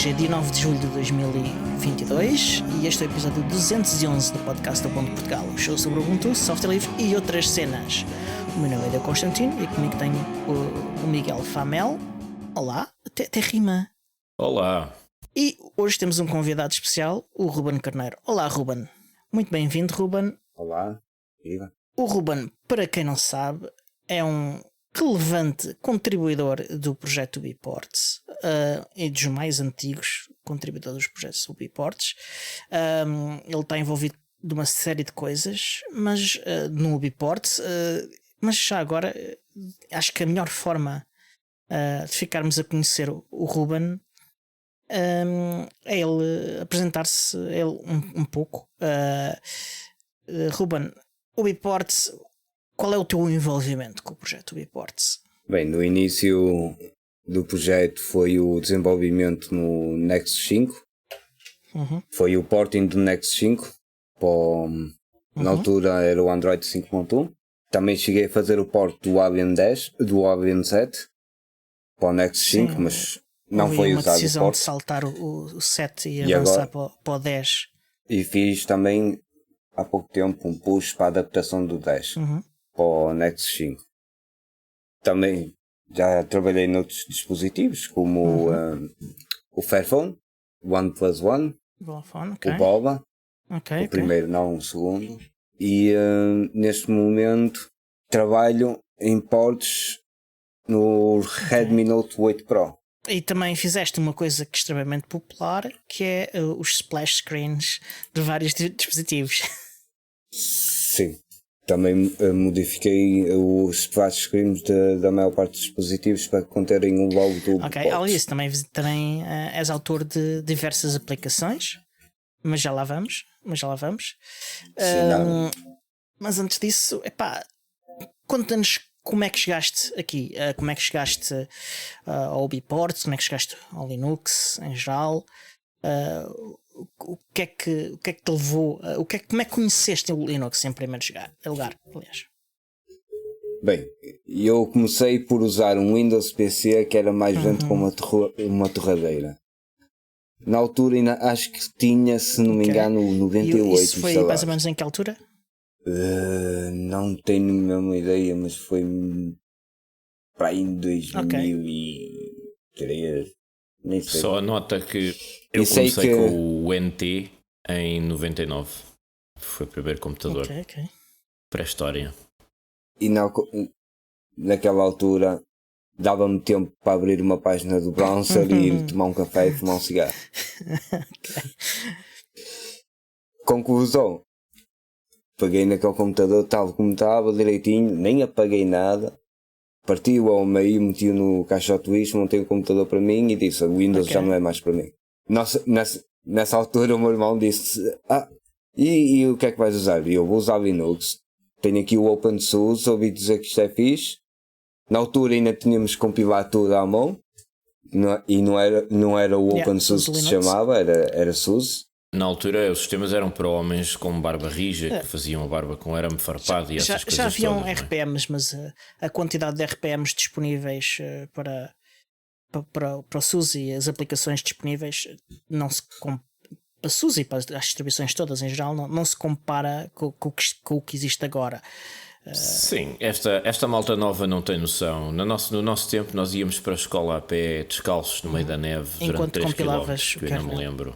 Hoje é dia 9 de julho de 2022 e este é o episódio 211 do podcast do Ponto de Portugal, o show sobre o Ubuntu, software livre e outras cenas. O meu nome é Deu Constantino e comigo tenho o Miguel Famel. Olá, até rima. Olá. E hoje temos um convidado especial, o Ruben Carneiro. Olá, Ruben. Muito bem-vindo, Ruben. Olá, viva. O Ruben, para quem não sabe, é um relevante contribuidor do projeto Ubiports e dos mais antigos contribuidores dos projetos Ubiports. Ele está envolvido de uma série de coisas, mas no Ubiports, mas já agora acho que a melhor forma de ficarmos a conhecer o Ruben é ele apresentar-se um pouco. Ruben, Ubiports, qual é o teu envolvimento com o projeto Ubiports? Bem, no início do projeto foi o desenvolvimento no Nexus 5. Foi o porting do Nexus 5 na altura era o Android 5.1. Também cheguei a fazer o port do Avian 10, do Avian 7 para o Nexus 5, Sim, mas não foi usado o decisão port. de saltar o 7 e avançar agora, para o 10. E fiz também há pouco tempo um push para a adaptação do 10 para o Nexus 5. Também já trabalhei noutros dispositivos como o Fairphone, o OnePlus One, Okay. o Boba, o primeiro, não o segundo. E neste momento trabalho em ports no Redmi Note 8 Pro. E também fizeste uma coisa que é extremamente popular, que é os splash screens de vários dispositivos. Sim, também modifiquei os splash screens da maior parte dos dispositivos para conterem o logo do Ok, além disso, também és autor de diversas aplicações, mas já lá vamos. Mas antes disso, conta-nos como é que chegaste aqui, como é que chegaste ao Ubiports, como é que chegaste ao Linux em geral, o que é que te levou, como é que conheceste o Linux em primeiro lugar, aliás? Bem, eu comecei por usar um Windows PC que era mais lento com uma torradeira. Na altura ainda acho que tinha, se não me engano, 98. E isso foi mais ou menos em que altura? Não tenho mesmo ideia, mas foi para aí em 2003. Nem sei. Só nota que eu comecei com o NT em 99. Foi o primeiro computador. Ok. Pré-história. E naquela altura dava-me tempo para abrir uma página do browser e ir tomar um café e fumar um cigarro. Conclusão. Peguei naquele computador tal como estava, direitinho, nem apaguei nada. Parti-o ao meio, meti-o no caixote lixo, montei o computador para mim e disse: o Windows já não é mais para mim. Nessa altura o meu irmão disse: e o que é que vais usar? E eu vou usar Linux. Tenho aqui o OpenSUSE, ouvi dizer que isto é fixe. Na altura ainda tínhamos que compilar tudo à mão. E não era o OpenSUSE que se chamava, era SUSE. Na altura os sistemas eram para homens com barba rija, que faziam a barba com arame farpado e essas coisas. Já haviam todas, RPMs, mas a quantidade de RPMs disponíveis para o SUSE e as aplicações disponíveis não se para a SUSE e para as distribuições todas em geral não se compara com o que existe agora. Sim, esta malta nova não tem noção. No nosso tempo nós íamos para a escola a pé, descalços no meio da neve durante 3 km, que eu não me lembro.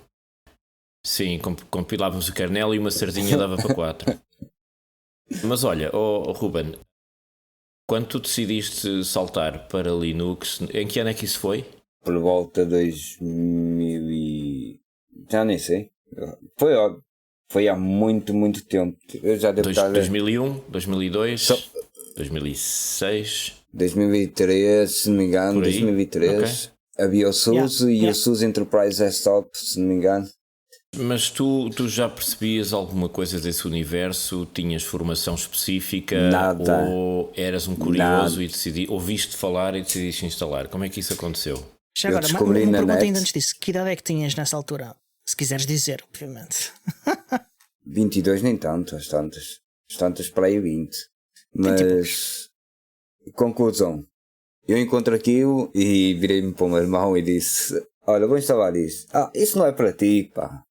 Sim, compilávamos o kernel e uma sardinha dava para 4. Mas olha, Ruben, quando tu decidiste saltar para Linux, em que ano é que isso foi? Por volta de 2000 já nem sei. Foi há muito tempo. Eu já devo estar... 2001, 2002, 2006... 2003, se não me engano, 2003. Okay. Havia o SUSE e o SUSE Enterprise Desktop, se não me engano. Mas tu já percebias alguma coisa desse universo? Tinhas formação específica? Nada. Ou eras um curioso e ouviste falar e decidiste instalar? Como é que isso aconteceu? Já agora, uma pergunta ainda antes disso. Que idade é que tinhas nessa altura? Se quiseres dizer, obviamente. 22 nem tanto, as tantas para aí 20. Mas, conclusão. Eu encontro aquilo e virei-me para o meu irmão e disse: olha, vou instalar isso. Isso não é para ti, pá.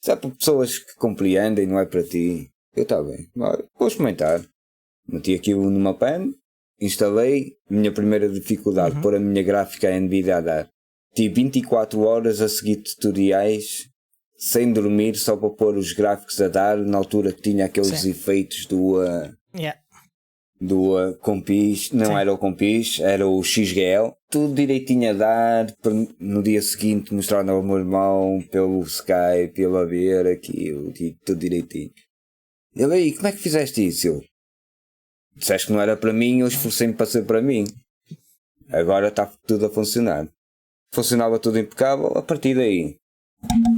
Isso é para pessoas que compreendem, não é para ti. Eu, está bem, vou experimentar. Meti aquilo numa pen, instalei. Minha primeira dificuldade, pôr a minha gráfica a NVIDIA a dar. Tive 24 horas a seguir tutoriais, sem dormir, só para pôr os gráficos a dar, na altura que tinha aqueles efeitos do Compis, não era o Compis, era o XGL, tudo direitinho a dar, no dia seguinte mostrar ao meu irmão pelo Skype, ele a ver aquilo, tudo direitinho. Ele aí, como é que fizeste isso? Eu, disseste que não era para mim, eu esforcei-me para ser para mim. Agora está tudo a funcionar. Funcionava tudo impecável, a partir daí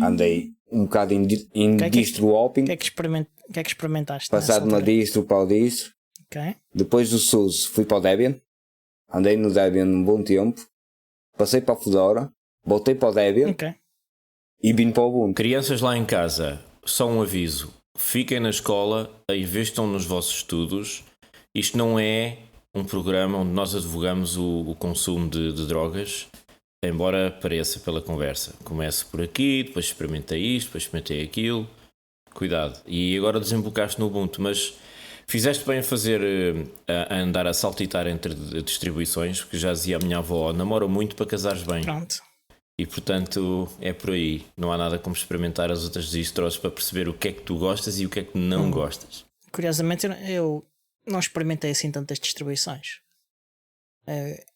andei um bocado em distro hopping. O que é que experimentaste? Passado uma distro para o distro. Okay. Depois do SUSE fui para o Debian. Andei no Debian um bom tempo. Passei para a Fedora. Voltei para o Debian. E vim para o Ubuntu. Crianças lá em casa, só um aviso. Fiquem na escola, investam nos vossos estudos. Isto não é um programa onde nós advogamos o consumo de drogas. Embora pareça pela conversa. Começo por aqui, depois experimentei isto, depois experimentei aquilo. Cuidado. E agora desembocaste no Ubuntu, mas fizeste bem a fazer, a andar a saltitar entre distribuições, porque já dizia a minha avó, namora muito para casares bem. Pronto. E portanto é por aí. Não há nada como experimentar as outras distros para perceber o que é que tu gostas e o que é que não gostas. Curiosamente eu não experimentei assim tantas distribuições.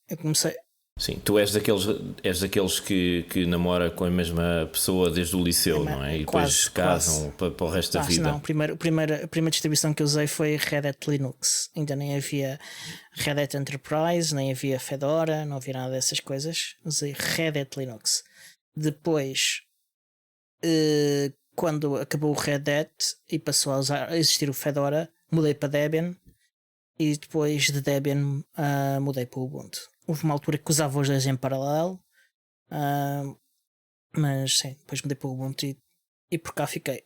Eu comecei... Sim, tu és daqueles que namora com a mesma pessoa desde o liceu, não é? E depois casam para o resto da vida. Não, a primeira distribuição que usei foi Red Hat Linux. Ainda nem havia Red Hat Enterprise, nem havia Fedora, não havia nada dessas coisas. Usei Red Hat Linux. Depois, quando acabou o Red Hat e passou a existir o Fedora, mudei para Debian. E depois de Debian mudei para o Ubuntu. Houve uma altura que usava os dois em paralelo, mas sim, depois mudei para o Ubuntu e por cá fiquei.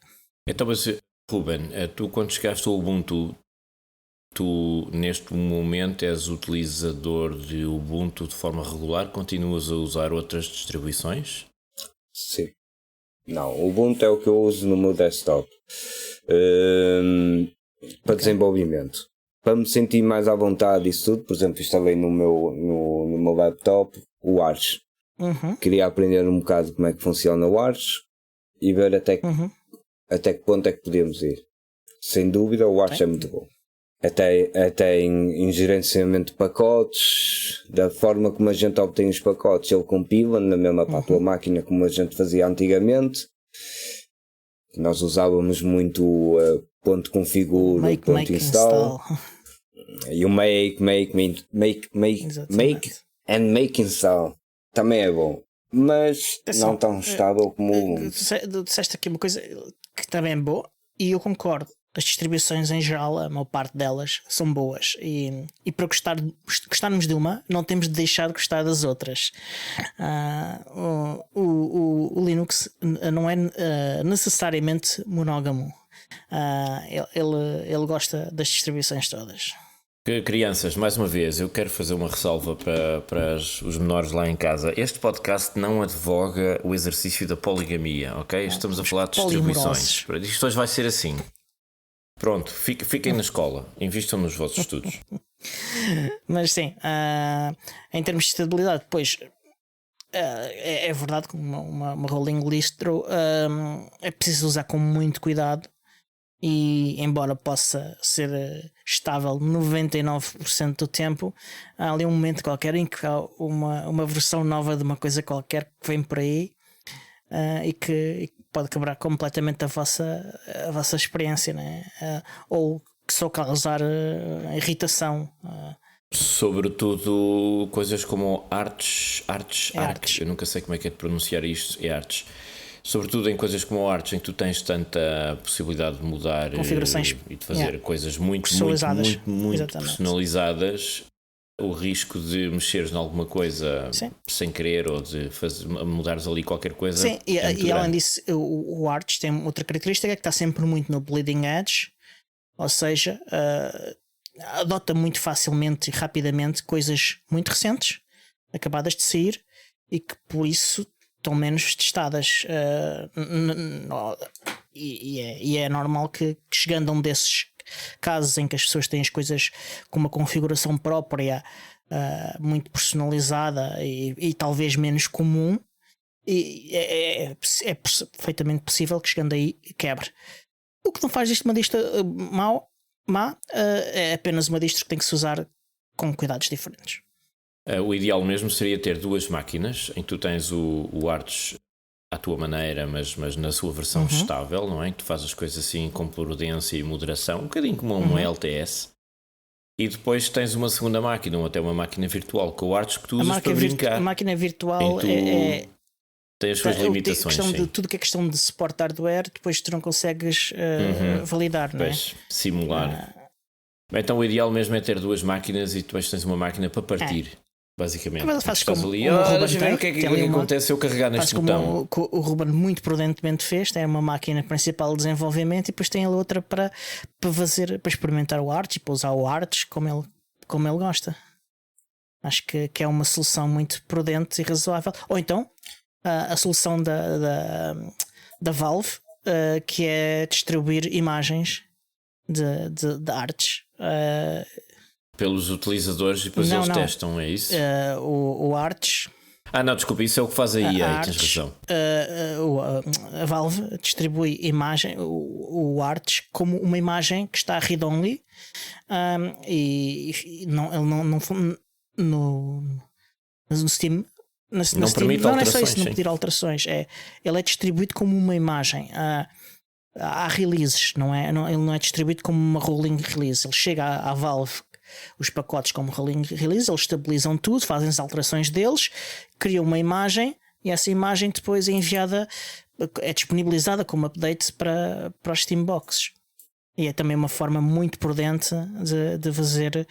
Então, mas Ruben, tu quando chegaste ao Ubuntu, tu neste momento és utilizador de Ubuntu de forma regular? Continuas a usar outras distribuições? Sim. Não, o Ubuntu é o que eu uso no meu desktop para desenvolvimento. Para me sentir mais à vontade e tudo, por exemplo, instalei no meu laptop o Arch. Queria aprender um bocado como é que funciona o Arch e ver até que ponto é que podemos ir. Sem dúvida, o Arch é muito bom. Até em gerenciamento de pacotes, da forma como a gente obtém os pacotes, ele compila na mesma para a tua máquina como a gente fazia antigamente. Nós usávamos muito ponto configure, ponto install. E o make and install também é bom, mas não tão estável como o... Disseste aqui uma coisa que também é boa e eu concordo. As distribuições em geral, a maior parte delas são boas e para gostarmos de uma não temos de deixar de gostar das outras. O Linux não é necessariamente monógamo. Ele gosta das distribuições todas. Crianças, mais uma vez, eu quero fazer uma ressalva para os menores lá em casa. Este podcast não advoga o exercício da poligamia, ok? Estamos a falar de distribuições. Isto hoje vai ser assim. Pronto, fiquem na escola, invistam nos vossos estudos. Mas sim, em termos de estabilidade, depois é verdade que uma rolling distro é preciso usar com muito cuidado. E embora possa ser estável 99% do tempo, há ali um momento qualquer em que há uma versão nova de uma coisa qualquer que vem por aí e que pode quebrar completamente a vossa experiência, né? Ou que só causar irritação. Sobretudo coisas como Arch. Eu nunca sei como é que é de pronunciar isto. É Arch. Sobretudo em coisas como o Arch, em que tu tens tanta possibilidade de mudar configurações e de fazer coisas muito personalizadas, o risco de mexeres em alguma coisa sem querer ou de mudares ali qualquer coisa. Sim, e além disso, o Arch tem outra característica que está sempre muito no bleeding edge, ou seja, adota muito facilmente e rapidamente coisas muito recentes, acabadas de sair. e que por isso estão menos testadas. E é normal que chegando a um desses casos em que as pessoas têm as coisas com uma configuração própria, muito personalizada e talvez menos comum, e é perfeitamente possível que chegando aí quebre. O que não faz disto uma distro má, é apenas uma distro que tem que se usar com cuidados diferentes. O ideal mesmo seria ter duas máquinas em que tu tens o Arch à tua maneira, mas na sua versão estável, não é? Que tu fazes as coisas assim com prudência e moderação, um bocadinho como uma LTS. E depois tens uma segunda máquina, ou até uma máquina virtual com o Arch que tu usas para brincar. A máquina virtual tem as suas limitações. Tudo que é questão de suporte hardware, depois tu não consegues validar, não é? Simular. Então o ideal mesmo é ter duas máquinas e depois tens uma máquina para partir. Basicamente, mas fazes como ali, deixa ver o que é que acontece se eu carregar neste botão. Como o Ruben muito prudentemente fez, tem uma máquina principal de desenvolvimento e depois tem a outra para experimentar o Arch e para usar o Arch como ele gosta. Acho que é uma solução muito prudente e razoável. Ou então a solução da Valve, que é distribuir imagens de Arch pelos utilizadores e depois eles testam, é isso? O Arch. Não, desculpa, isso é o que faz a EA, tens razão. A Valve distribui o Arch como uma imagem que está read-only, e no Steam. Não permite alterações. Não é só isso, não pedir alterações. Ele é distribuído como uma imagem. Há releases, ele não é distribuído como uma rolling release. Ele chega à Valve, os pacotes como rolling release, eles estabilizam tudo, fazem as alterações deles, criam uma imagem e essa imagem depois é enviada, é disponibilizada como update para os Steamboxes. E é também uma forma muito prudente de fazer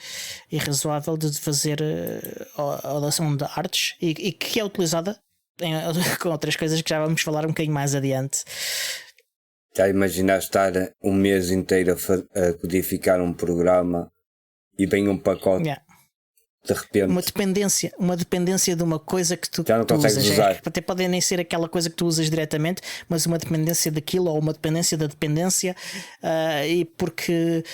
e razoável de fazer a adoção de artes e que é utilizada com outras coisas que já vamos falar um bocadinho mais adiante. Já imaginaste estar um mês inteiro a codificar um programa e vem um pacote de repente? Uma dependência de uma coisa que tu já não consegues usar. Até pode nem ser aquela coisa que tu usas diretamente, mas uma dependência daquilo ou uma dependência da dependência, e porque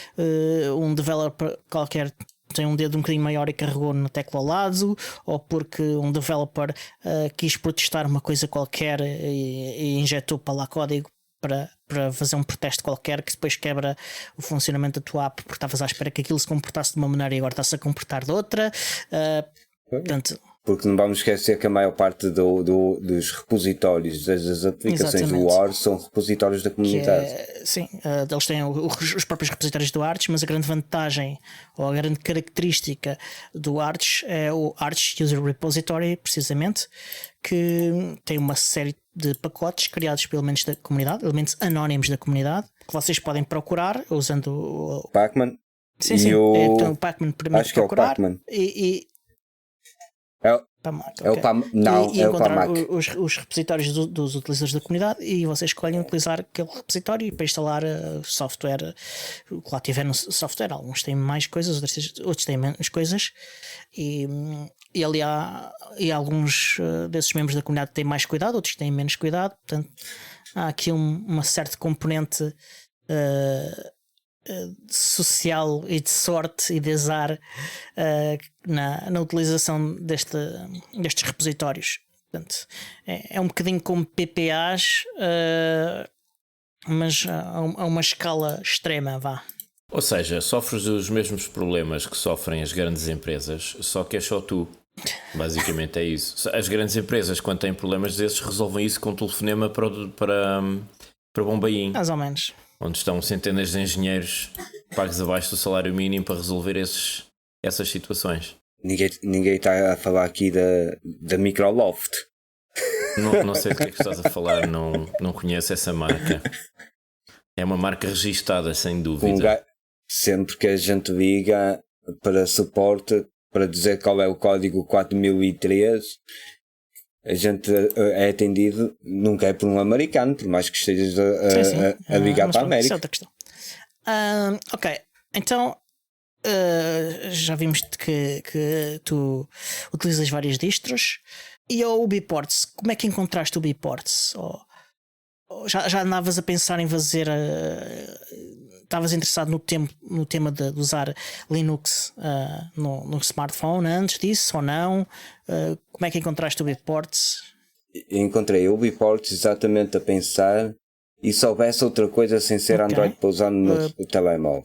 um developer qualquer tem um dedo um bocadinho maior e carregou na tecla ao lado, ou porque um developer quis protestar uma coisa qualquer e injetou para lá código para fazer um protesto qualquer que depois quebra o funcionamento da tua app porque estavas à espera que aquilo se comportasse de uma maneira e agora está-se a comportar de outra. Portanto, porque não vamos esquecer que a maior parte dos repositórios das aplicações do Arch são repositórios da comunidade. Sim, eles têm os próprios repositórios do Arch, mas a grande vantagem ou a grande característica do Arch é o Arch User Repository, precisamente, que tem uma série de pacotes criados por elementos da comunidade, elementos anónimos da comunidade, que vocês podem procurar usando o Pacman. Sim, sim. Então o Pacman permite procurar. Acho que é o Pacman. E encontrar os repositórios dos utilizadores da comunidade e vocês escolhem utilizar aquele repositório para instalar software. Lá tiver software, alguns têm mais coisas, outros têm menos coisas, e ali há alguns desses membros da comunidade têm mais cuidado, outros têm menos cuidado. Portanto, há aqui uma certa componente social e de sorte e de azar na utilização destes repositórios. Portanto, é um bocadinho como PPAs, mas a uma escala extrema, vá. Ou seja, sofres os mesmos problemas que sofrem as grandes empresas, só que é só tu. Basicamente é isso. As grandes empresas, quando têm problemas desses, resolvem isso com um telefonema para Bombaim. Mais ou menos. Onde estão centenas de engenheiros pagos abaixo do salário mínimo para resolver essas situações. Ninguém está a falar aqui da Microloft. Não sei do que é que estás a falar, não conheço essa marca. É uma marca registada, sem dúvida. Sempre que a gente liga para suporte, para dizer qual é o código 4003, a gente é atendido, nunca é por um americano, por mais que estejas a ligar para a América. Isso é outra questão. Ok, então já vimos que tu utilizas várias distros. E o Ubiports, como é que encontraste o Ubiports? Ou já andavas a pensar em fazer. Estavas interessado no tema de usar Linux no smartphone antes disso ou não? Como é que encontraste o Ubiports? Encontrei o Ubiports exatamente a pensar e se houvesse outra coisa sem ser Android para usar no telemóvel.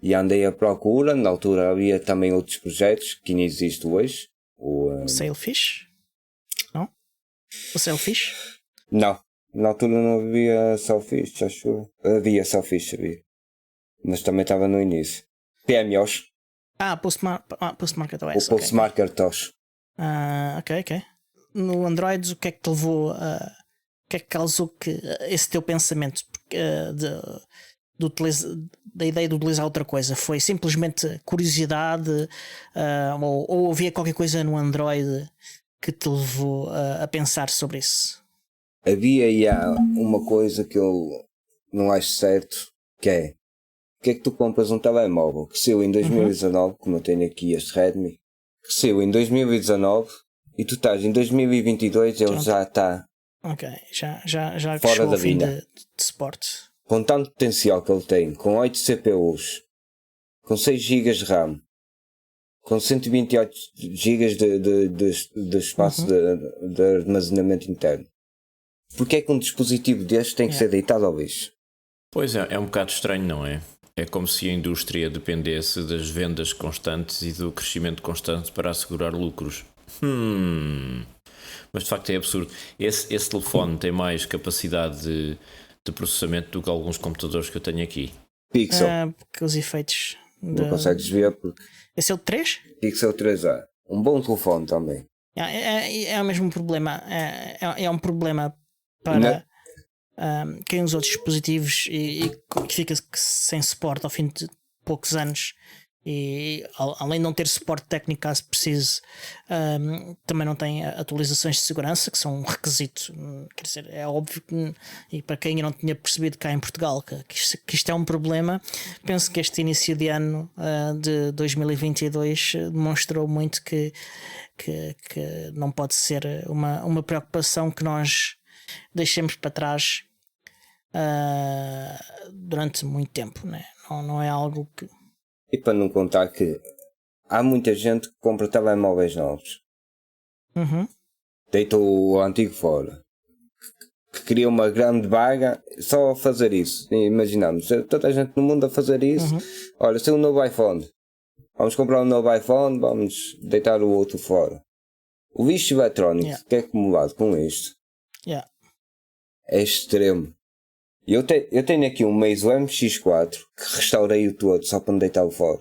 E andei à procura, na altura havia também outros projetos que não existem hoje. O Sailfish? Não? O Sailfish? Não, na altura não havia Sailfish, acho. Havia Sailfish, mas também estava no início. PMOS. Postmarket OS. O Postmarket OS. Ok. No Android, o que é que te levou a. O que é que causou que esse teu pensamento da ideia de utilizar outra coisa? Foi simplesmente curiosidade ou havia qualquer coisa no Android que te levou a pensar sobre isso? Havia uma coisa que eu não acho certo, que é porque é que tu compras um telemóvel que saiu em 2019, como eu tenho aqui este Redmi, que saiu em 2019 e tu estás em 2022 ele já está já fora da fim linha de suporte. Com tanto potencial que ele tem, com 8 CPUs, com 6 GB de RAM, com 128 GB de espaço de armazenamento interno. Porque é que um dispositivo deste tem que ser deitado ao lixo? Pois é um bocado estranho, não é? É como se a indústria dependesse das vendas constantes e do crescimento constante para assegurar lucros. Mas de facto é absurdo. Esse telefone tem mais capacidade de processamento do que alguns computadores que eu tenho aqui. Pixel. Porque os efeitos. Não consegues ver porque. Esse é o 3? Pixel 3A. Um bom telefone também. É o mesmo problema. É um problema para quem usa outros dispositivos e que fica sem suporte ao fim de poucos anos. E além de não ter suporte técnico caso precise, também não tem atualizações de segurança, que são um requisito. Quer dizer, é óbvio que, e para quem ainda não tinha percebido cá em Portugal que isto é um problema, penso que este início de ano de 2022 demonstrou muito que não pode ser uma preocupação que nós deixemos para trás durante muito tempo, né? Não é algo que. E para não contar que há muita gente que compra telemóveis novos, deita o antigo fora, que cria uma grande vaga só a fazer isso. Imaginamos, toda a gente no mundo a fazer isso. Olha, se é um novo iPhone, vamos comprar um novo iPhone, vamos deitar o outro fora. O lixo eletrónico que é acumulado com isto é extremo. Eu tenho aqui um Meizu MX4 que restaurei-o todo só para me deitar-o fora.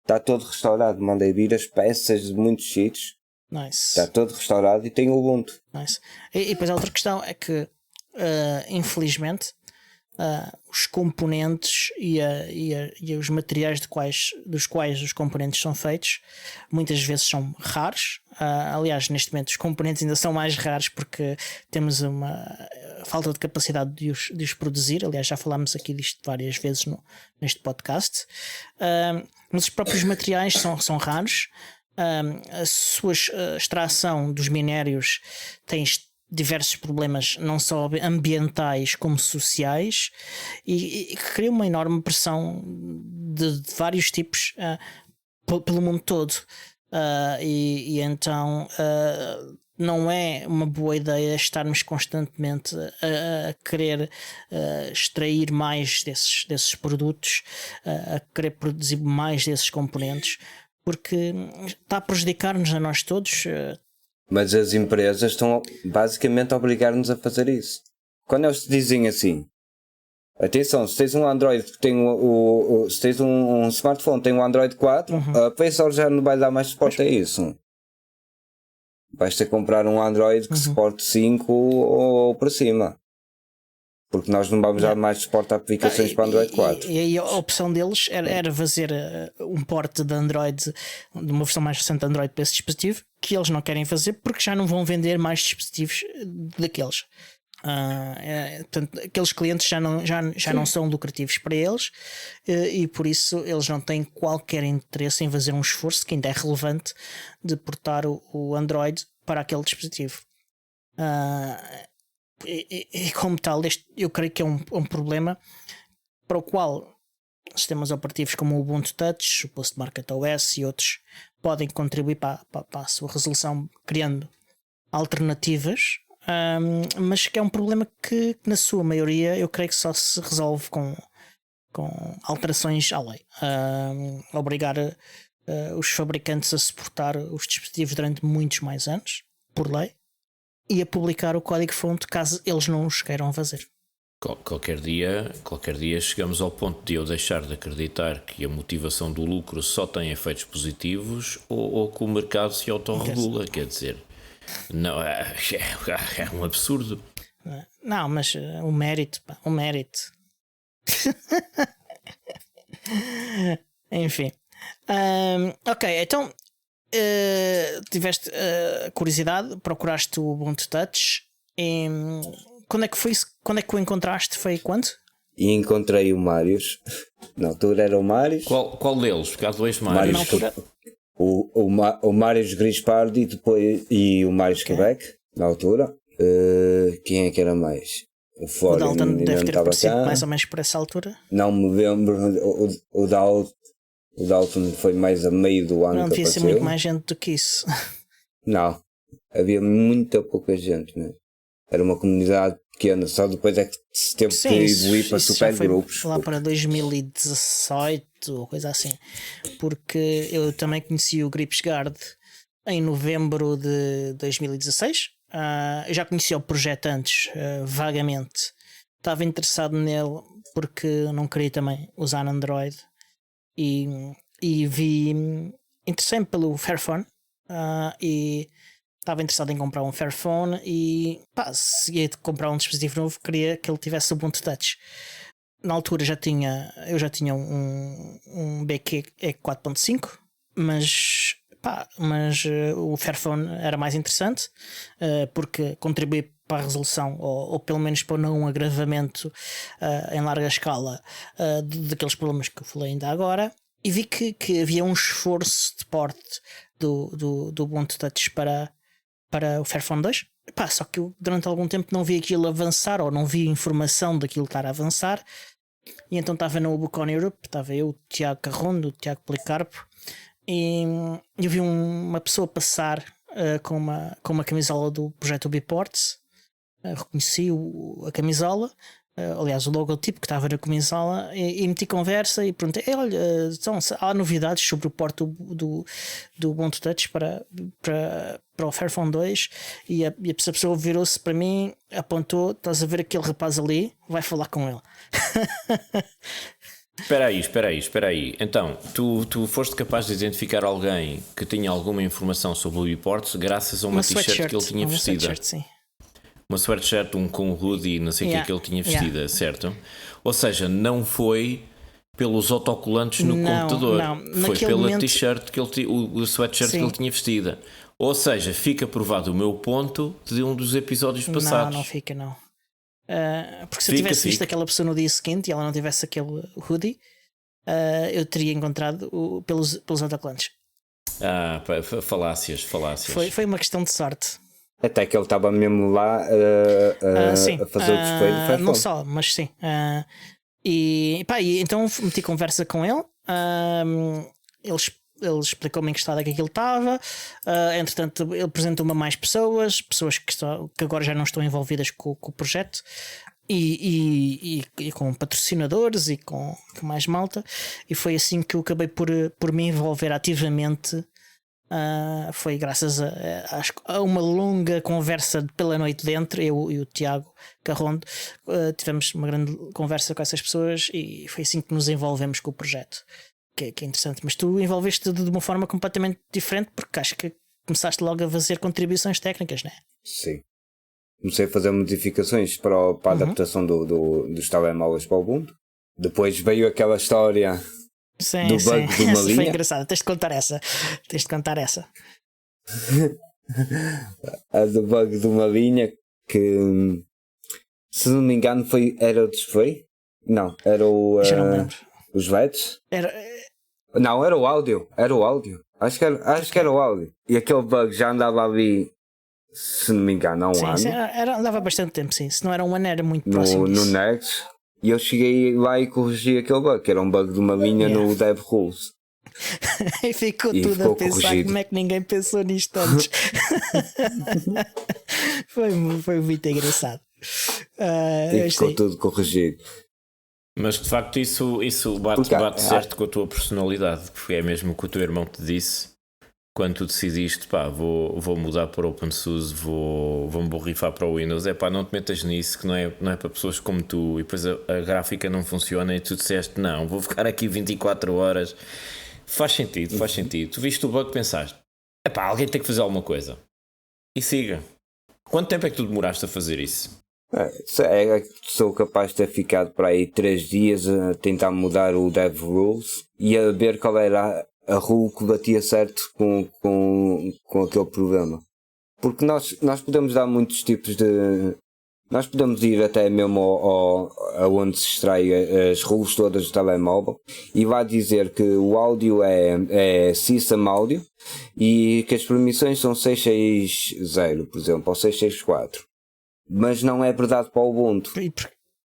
Está todo restaurado, mandei vir as peças de muitos sítios. Nice. Está todo restaurado e tem o Ubuntu. Nice. E depois a outra questão é que infelizmente os componentes e os materiais dos quais os componentes são feitos muitas vezes são raros. Aliás, neste momento os componentes ainda são mais raros porque temos uma falta de capacidade de os produzir. Aliás, já falámos aqui disto várias vezes neste podcast. Mas os próprios materiais são raros. A sua extração dos minérios tem diversos problemas, não só ambientais como sociais, e que cria uma enorme pressão de vários tipos pelo mundo todo. E então não é uma boa ideia estarmos constantemente a querer extrair mais desses produtos, a querer produzir mais desses componentes, porque está a prejudicar-nos a nós todos. Mas as empresas estão basicamente a obrigar-nos a fazer isso. Quando eles te dizem assim, atenção, se tens um Android que tem se tens um smartphone que tem um Android 4, a Play Store já não vai dar mais suporte a isso. Vais ter que comprar um Android que suporte 5 ou para cima. Porque nós não vamos dar mais suporte a aplicações para Android 4. E aí a opção deles era fazer um porte de Android, de uma versão mais recente de Android para esse dispositivo, que eles não querem fazer porque já não vão vender mais dispositivos daqueles. Portanto, aqueles clientes já não são lucrativos para eles, e por isso eles não têm qualquer interesse em fazer um esforço que ainda é relevante de portar o Android para aquele dispositivo. E como tal, eu creio que é um problema para o qual sistemas operativos como o Ubuntu Touch, o Postmarket OS e outros podem contribuir para a sua resolução criando alternativas, mas que é um problema que na sua maioria eu creio que só se resolve com alterações à lei. Obrigar os fabricantes a suportar os dispositivos durante muitos mais anos, por lei, e a publicar o código-fonte caso eles não os queiram fazer. Qualquer dia chegamos ao ponto de eu deixar de acreditar que a motivação do lucro só tem efeitos positivos ou que o mercado se autorregula, quer dizer, não, é um absurdo. Não, mas o mérito. Enfim. Ok, então tiveste curiosidade, procuraste o Ubuntu Touch e quando é que o encontraste? Foi quando? E encontrei o Marius. Na altura era o Marius. Qual deles? Porque há dois Marius. Na altura... O Marius Grispardi e o Marius Quebec, na altura. Quem é que era mais? O Dalton deve ter aparecido mais ou menos por essa altura. Não me lembro. O Dalton foi mais a meio do ano. Não devia ser muito mais gente do que isso. Não, havia muita pouca gente mesmo. Era uma comunidade pequena, só depois é que se teve que evoluir para super grupos. Lá para 2018 ou coisa assim, porque eu também conheci o GripsGuard em novembro de 2016. Eu já conhecia o projeto antes, vagamente. Estava interessado nele porque não queria também usar Android e interessei-me pelo Fairphone e estava interessado em comprar um Fairphone e se ia comprar um dispositivo novo, queria que ele tivesse o Ubuntu Touch. Na altura eu já tinha um BQ 4.5, mas o Fairphone era mais interessante porque contribuía para a resolução ou pelo menos para o não agravamento em larga escala daqueles problemas que eu falei ainda agora, e vi que havia um esforço de porte do Ubuntu Touch para o Fairphone 2. Só que eu durante algum tempo não vi aquilo avançar ou não vi informação daquilo estar a avançar, e então estava no Ubucon Europe, estava eu, o Tiago Carrondo, o Tiago Policarpo, e eu vi uma pessoa passar com uma camisola do projeto Ubiports. Reconheci a camisola, aliás o logotipo que estava na camisola, e meti conversa e perguntei: olha, então, há novidades sobre o porte do Ubuntu Touch para o Fairphone 2? E a pessoa virou-se para mim, apontou: estás a ver aquele rapaz ali? Vai falar com ele. Espera aí. Então, tu foste capaz de identificar alguém que tinha alguma informação sobre o Ubiports graças a uma t-shirt que ele tinha vestida? Uma sweatshirt, com um hoodie, não sei o que ele tinha vestida, certo? Ou seja, não foi pelos autocolantes no computador, foi pela t-shirt o sweatshirt que ele tinha vestida. Ou seja, fica provado o meu ponto de um dos episódios passados. Não fica, não. Porque se eu tivesse visto aquela pessoa no dia seguinte e ela não tivesse aquele hoodie, eu teria encontrado pelos autocolantes. Falácias. Foi uma questão de sorte. Até que ele estava mesmo lá a fazer o display do Fairphone. Não só, mas sim. E então meti conversa com ele. Ele explicou-me em que estado é que aquilo estava. Entretanto, ele apresentou-me a mais pessoas que agora já não estão envolvidas com o projeto, e com patrocinadores e com mais malta. E foi assim que eu acabei por me envolver ativamente. Foi graças a uma longa conversa pela noite dentro. Eu e o Tiago Carrondo tivemos uma grande conversa com essas pessoas e foi assim que nos envolvemos com o projeto, que é interessante. Mas tu envolveste de uma forma completamente diferente, porque acho que começaste logo a fazer contribuições técnicas, não é? Sim, comecei a fazer modificações para a adaptação dos telemóveis para o Ubuntu. Depois veio aquela história do bug de uma linha. Foi engraçado, tens de contar essa. A do bug de uma linha que, se não me engano, era o display? Não, era já não lembro. Os LEDs? Não, era o áudio. Acho que era o áudio. E aquele bug já andava ali se não me engano, há um ano. Dava bastante tempo, sim. Se não era um ano, era muito próximo no Next. E eu cheguei lá e corrigi aquele bug, que era um bug de uma linha no DevRules. E ficou tudo a pensar corrigido. Como é que ninguém pensou nisto antes. foi muito engraçado. E ficou tudo corrigido. Mas de facto isso bate certo com a tua personalidade, porque é mesmo o que o teu irmão te disse quando tu decidiste, vou mudar para o OpenSUSE, vou-me borrifar para o Windows. Não te metas nisso, que não é para pessoas como tu, e depois a gráfica não funciona e tu disseste, não, vou ficar aqui 24 horas. Faz sentido. Tu viste o bug e pensaste, alguém tem que fazer alguma coisa. E siga. Quanto tempo é que tu demoraste a fazer isso? Sou capaz de ter ficado para aí 3 dias a tentar mudar o DevRules e a ver qual era a rule que batia certo com aquele problema. Porque nós podemos dar muitos tipos de... Nós podemos ir até mesmo aonde se extrai as rules todas do telemóvel e vai dizer que o áudio é System Audio e que as permissões são 660, por exemplo, ou 664. Mas não é verdade para o Ubuntu.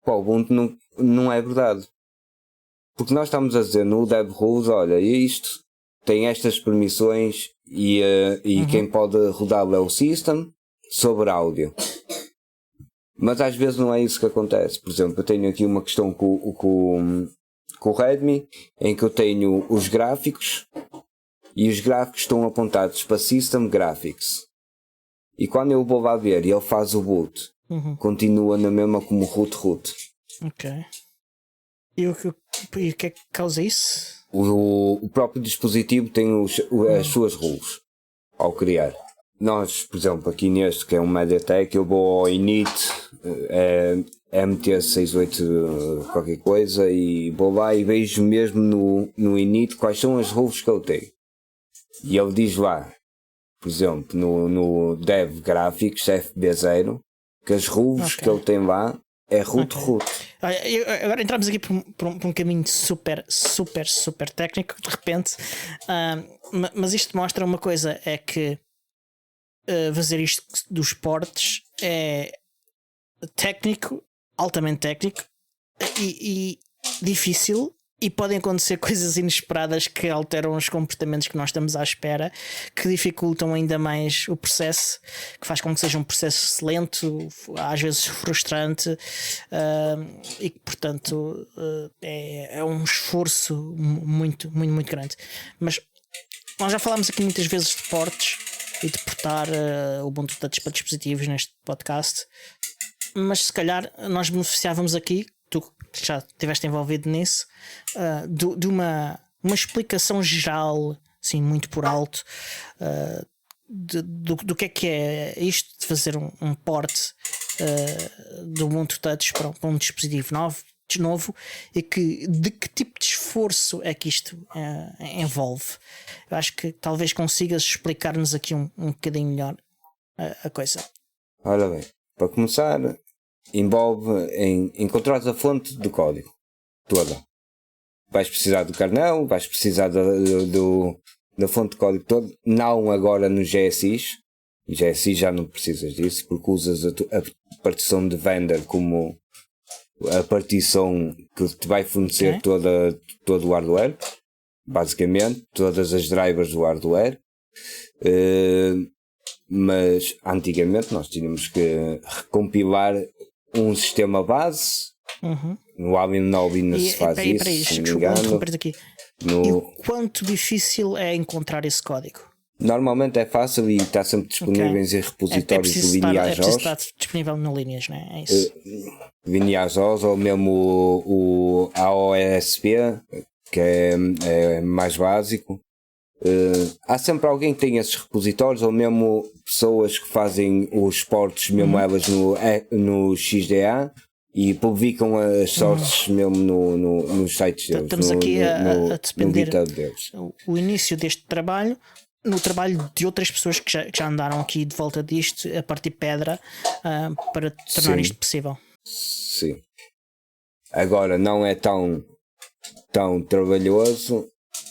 Para o Ubuntu não é verdade. Porque nós estamos a dizer no DevRules, olha, isto tem estas permissões e quem pode rodá-lo é o System sobre áudio. Mas às vezes não é isso que acontece. Por exemplo, eu tenho aqui uma questão com o Redmi, em que eu tenho os gráficos e os gráficos estão apontados para System Graphics. E quando eu vou lá ver e ele faz o boot, continua na mesma como root. Ok. E o que é que causa isso? O próprio dispositivo tem as suas rules ao criar. Nós, por exemplo, aqui neste que é um MediaTek, eu vou ao init MT68 qualquer coisa e vou lá e vejo mesmo no init quais são as rules que eu tenho. E ele diz lá, por exemplo, no Dev Graphics FB0, que as rules que ele tem lá é root. Agora entramos aqui por um caminho super técnico, de repente, mas isto mostra uma coisa, é que fazer isto dos ports é técnico, altamente técnico e difícil, e podem acontecer coisas inesperadas que alteram os comportamentos que nós estamos à espera, que dificultam ainda mais o processo, que faz com que seja um processo lento, às vezes frustrante, e que portanto é um esforço muito grande. Mas nós já falámos aqui muitas vezes de ports e de portar o Ubuntu Touch para dispositivos neste podcast, mas se calhar nós beneficiávamos aqui, tu que já estiveste envolvido nisso, de uma explicação geral, assim, muito por alto, do que é isto de fazer um port do Ubuntu Touch para um dispositivo novo e de que tipo de esforço é que isto envolve. Eu acho que talvez consigas explicar-nos aqui um bocadinho melhor a coisa. Ora bem, para começar, envolve em encontrar a fonte do código toda. Vais precisar do kernel, vais precisar da fonte de código toda, não agora no GSX. GSX já não precisas disso, porque usas a partição de vendor como a partição que te vai fornecer todo o hardware, basicamente, todas as drivers do hardware. Mas antigamente nós tínhamos que recompilar um sistema base. No Alvin não se faz isso, se não me engano. E o quanto difícil é encontrar esse código? Normalmente é fácil e está sempre disponível em repositórios do LineageOS. É preciso estar disponível no Lineage, não é? É isso. LineageOS ou mesmo o AOSP, que é mais básico. Há sempre alguém que tem esses repositórios, ou mesmo pessoas que fazem os ports, mesmo elas no XDA, e publicam as sources mesmo nos sites deles. Estamos aqui a depender o início deste trabalho no trabalho de outras pessoas que já andaram aqui de volta disto a partir pedra para tornar isto possível. Sim. Agora não é tão trabalhoso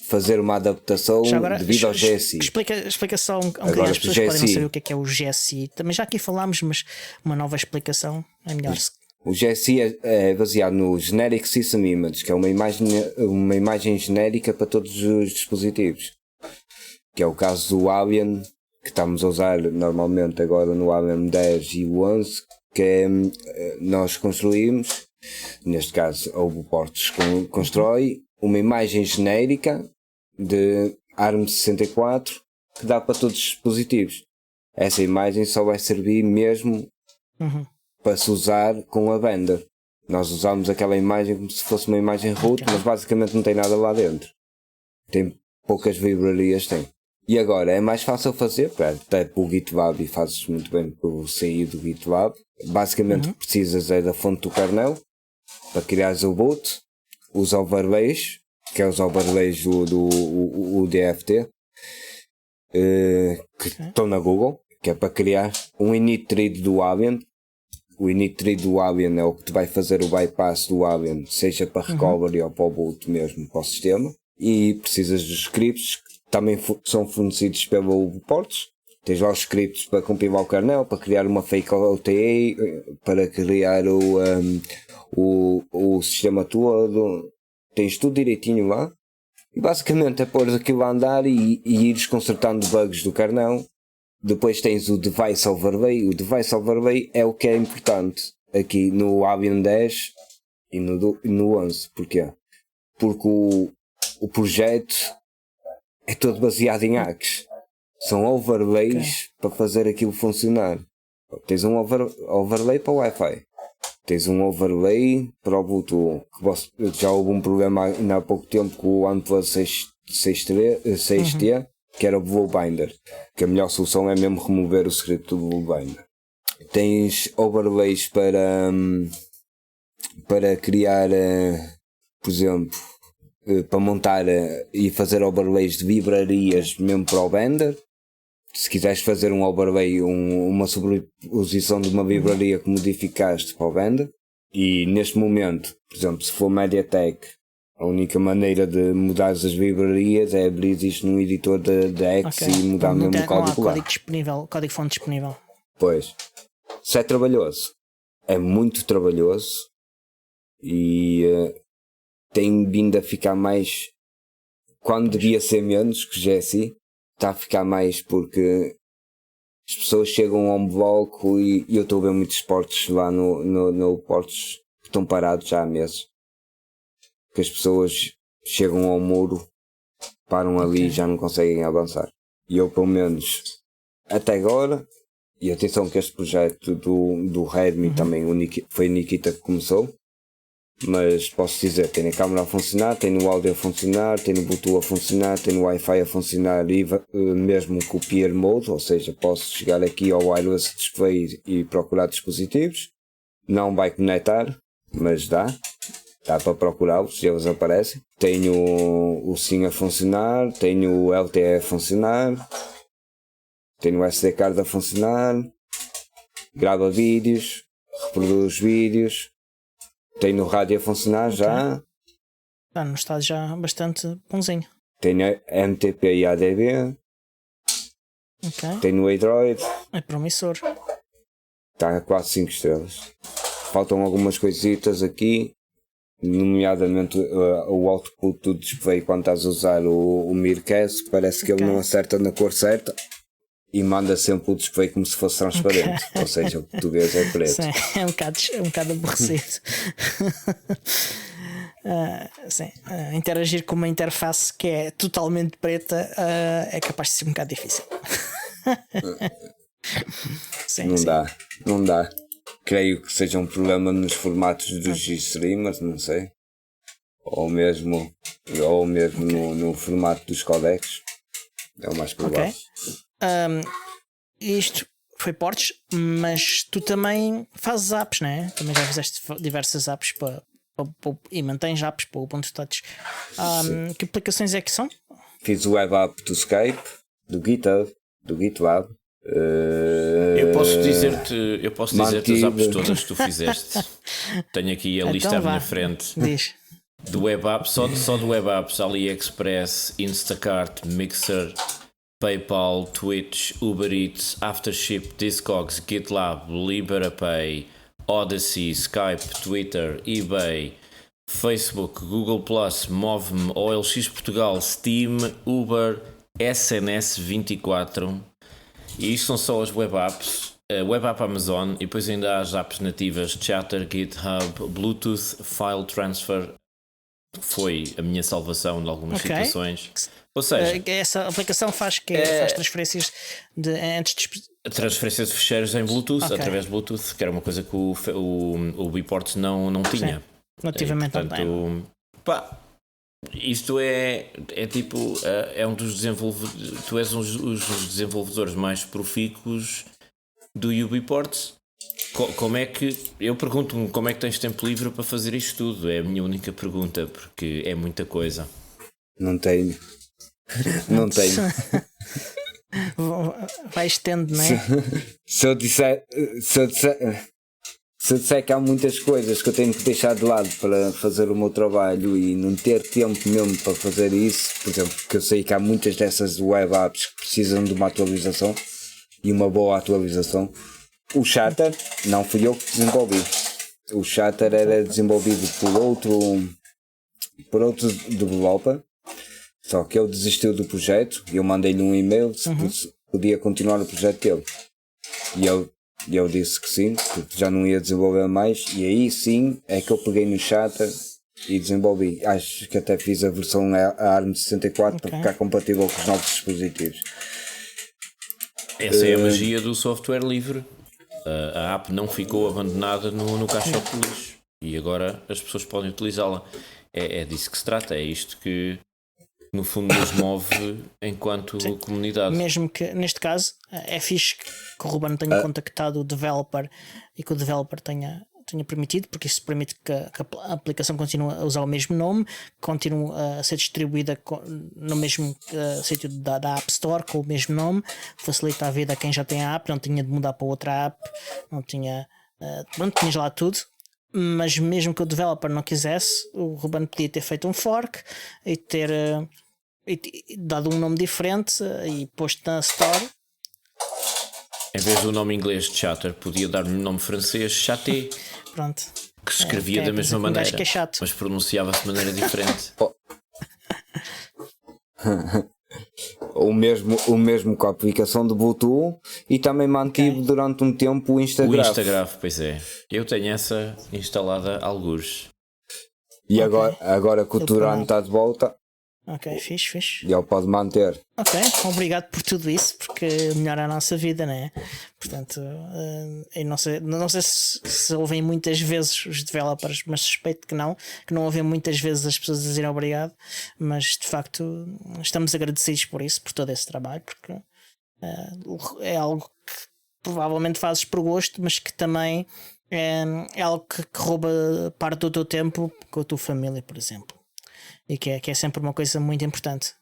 fazer uma adaptação agora, devido ao GSI. Explica só um bocadinho às pessoas que podem não saber o que é o GSI. Também já aqui falámos, mas uma nova explicação é melhor. O GSI é baseado no Generic System Image, que é uma imagem genérica para todos os dispositivos. Que é o caso do Alien, que estamos a usar normalmente agora no Alien 10 e o 11, que é, nós construímos, neste caso a UBports constrói uma imagem genérica de ARM64 que dá para todos os dispositivos. Essa imagem só vai servir mesmo para se usar com a Bender. Nós usamos aquela imagem como se fosse uma imagem root, mas basicamente não tem nada lá dentro. Tem poucas livrarias, tem. E agora é mais fácil fazer, até para o GitLab, e fazes muito bem por sair do GitLab. Basicamente o que precisas é da fonte do kernel para criares o boot, os overlays, que é os overlays do DFT, que estão na Google, que é para criar um init tree do Alien. O init tree do Alien é o que te vai fazer o bypass do Alien, seja para recovery ou para o boot mesmo, para o sistema. E precisas dos scripts, que também são fornecidos pelo UBports. Tens lá os scripts para compilar o kernel, para criar uma fake OTA, para criar o sistema todo. Tens tudo direitinho lá. E basicamente é pôr aquilo a andar e ires consertando bugs do kernel. Depois tens o Device Overlay. O Device Overlay é o que é importante aqui no Alien 10 e no 11. Porquê? Porque o projeto é todo baseado em hacks. São overlays para fazer aquilo funcionar. Tens um overlay para o Wi-Fi. Tens um overlay para o Bluetooth. Já houve um problema há pouco tempo com o OnePlus 6T, que era o Blue Binder. Que a melhor solução é mesmo remover o script do Blue Binder. Tens overlays para criar, por exemplo, para montar e fazer overlays de livrarias mesmo para o Blender. Se quiseres fazer um overlay, uma sobreposição de uma livraria que modificaste para o Blender. E neste momento, por exemplo, se for MediaTek, a única maneira de mudar as livrarias é abrir isto num editor de X e mudar mesmo o código lá. Código fonte disponível. Pois. Isso é trabalhoso. É muito trabalhoso. E tem vindo a ficar mais, quando devia ser menos, que já é assim, está a ficar mais porque as pessoas chegam a um bloco e eu estou a ver muitos portos lá no portos que estão parados já há meses. Que as pessoas chegam ao muro, param ali e já não conseguem avançar. E eu, pelo menos, até agora, e atenção que este projeto do Redmi também foi a Nikita que começou, mas posso dizer, tem a câmera a funcionar, tem o áudio a funcionar, tem o Bluetooth a funcionar, tem o Wi-Fi a funcionar e mesmo com o Peer Mode, ou seja, posso chegar aqui ao Wireless Display e procurar dispositivos. Não vai conectar, mas dá para procurá-los, se eles aparecem. Tenho o SIM a funcionar, tenho o LTE a funcionar, tenho o SD card a funcionar, grava vídeos, reproduz vídeos. Tenho o rádio a funcionar já. Está no estado já bastante bonzinho. Tenho MTP e ADB. Tenho o Android. É promissor. Está a 4, 5 estrelas. Faltam algumas coisitas aqui, nomeadamente o output do display quando estás a usar o Mircast. Parece que ele não acerta na cor certa. E manda sempre o display como se fosse transparente. Ou seja, o português é preto. Sim, é um bocado aborrecido. Interagir com uma interface que é totalmente preta é capaz de ser um bocado difícil. Não dá. Creio que seja um problema nos formatos dos G-Streamers, não sei. Ou mesmo no formato dos codecs. É o mais provável. Isto foi ports, mas tu também fazes apps, não é? Também já fizeste diversas apps e mantens apps para o Ubuntu Touch. Que aplicações é que são? Fiz o web app do Skype, do GitHub, do GitLab. Eu posso dizer-te as apps todas que tu fizeste. Tenho aqui a lista à minha frente. Diz. Do web app, só do web apps, AliExpress, Instacart, Mixer, PayPal, Twitch, Uber Eats, Aftership, Discogs, GitLab, LiberaPay, Odyssey, Skype, Twitter, eBay, Facebook, Google+, Move-me, OLX Portugal, Steam, Uber, SNS24. E isto são só as web apps. Web App Amazon, e depois ainda há as apps nativas Chatter, GitHub, Bluetooth, File Transfer. Foi a minha salvação em algumas situações. Ou seja, essa aplicação faz transferências de transferências de ficheiros em Bluetooth, através de Bluetooth, que era uma coisa que o Biports não tinha. Nativamente não tem. Isto é tipo, é um dos desenvolvedores. Tu és um dos desenvolvedores mais profícuos do Ubiports. Como é que, eu pergunto-me como é que tens tempo livre para fazer isto tudo? É a minha única pergunta, porque é muita coisa. Não tenho. Não tenho. Vai estendo, não é? Se eu disser que há muitas coisas que eu tenho que deixar de lado para fazer o meu trabalho e não ter tempo mesmo para fazer isso, por exemplo, porque eu sei que há muitas dessas web apps que precisam de uma atualização e uma boa atualização. O Chatter não fui eu que desenvolvi. O Chatter era desenvolvido por outro developer, só que ele desistiu do projeto e eu mandei-lhe um e-mail se podia continuar o projeto dele. E ele disse que sim, que já não ia desenvolver mais, e aí sim é que eu peguei no Chatter e desenvolvi. Acho que até fiz a versão ARM64 para ficar compatível com os novos dispositivos. Essa é a magia do software livre. A app não ficou abandonada no caixote de lixo e agora as pessoas podem utilizá-la. É disso que se trata, é isto que no fundo nos move enquanto comunidade. Mesmo que neste caso é fixe que o Ruben tenha contactado o developer e que o developer tenha permitido, porque isso permite que a aplicação continue a usar o mesmo nome, continue a ser distribuída no mesmo sítio da App Store com o mesmo nome, facilita a vida a quem já tem a app, não tinha de mudar para outra app, não tinha, tinhas lá tudo. Mas mesmo que o developer não quisesse, o Ruben podia ter feito um fork e ter dado um nome diferente e posto na Store. Em vez do nome inglês de Chatter, podia dar-me um nome francês, Chaté. Pronto. Que se escrevia da mesma maneira, que é chato, mas pronunciava-se de maneira diferente. O mesmo com a aplicação de Bluetooth, e também mantive durante um tempo o Instagram. O Instagram, pois é. Eu tenho essa instalada algures. E agora que o Turan está de volta. Ok, fixe. E ele pode manter. Ok, obrigado por tudo isso, porque melhora a nossa vida, não é? Portanto, eu não sei se ouvem muitas vezes os developers, mas suspeito que não ouvem muitas vezes as pessoas dizerem obrigado, mas de facto estamos agradecidos por isso, por todo esse trabalho, porque é algo que provavelmente fazes por gosto, mas que também é algo que rouba parte do teu tempo com a tua família, por exemplo. E que é sempre uma coisa muito importante.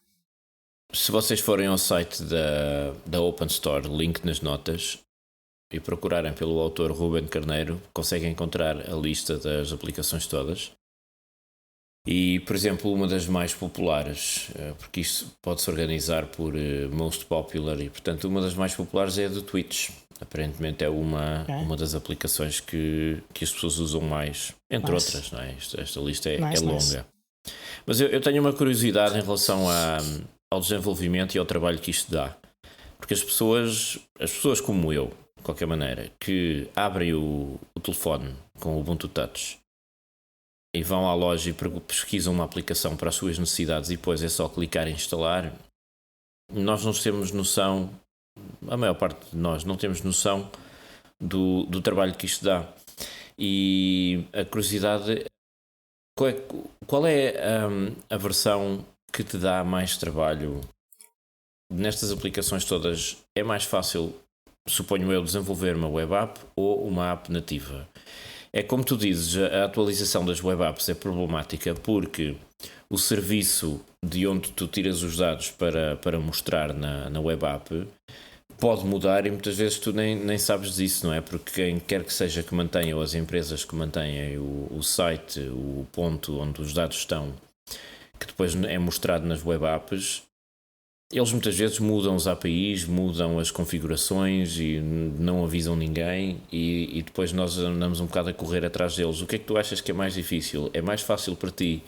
Se vocês forem ao site da Open Store, link nas notas, e procurarem pelo autor Ruben Carneiro, conseguem encontrar a lista das aplicações todas. E, por exemplo, uma das mais populares, porque isto pode-se organizar por most popular, e portanto uma das mais populares é a do Twitch. Aparentemente é uma das aplicações que as pessoas usam mais, entre outras, não é? Esta lista é longa. Mas eu tenho uma curiosidade em relação ao desenvolvimento e ao trabalho que isto dá. Porque as pessoas como eu, de qualquer maneira, que abrem o telefone com o Ubuntu Touch e vão à loja e pesquisam uma aplicação para as suas necessidades e depois é só clicar em instalar, nós não temos noção, a maior parte de nós não temos noção do trabalho que isto dá. E a curiosidade... Qual é a versão que te dá mais trabalho? Nestas aplicações todas é mais fácil, suponho eu, desenvolver uma web app ou uma app nativa? É como tu dizes, a atualização das web apps é problemática porque o serviço de onde tu tiras os dados para mostrar na web app pode mudar e muitas vezes tu nem sabes disso, não é? Porque quem quer que seja que mantenha, ou as empresas que mantenham o site, o ponto onde os dados estão, que depois é mostrado nas web apps, eles muitas vezes mudam os APIs, mudam as configurações e não avisam ninguém e depois nós andamos um bocado a correr atrás deles. O que é que tu achas que é mais difícil? É mais fácil para ti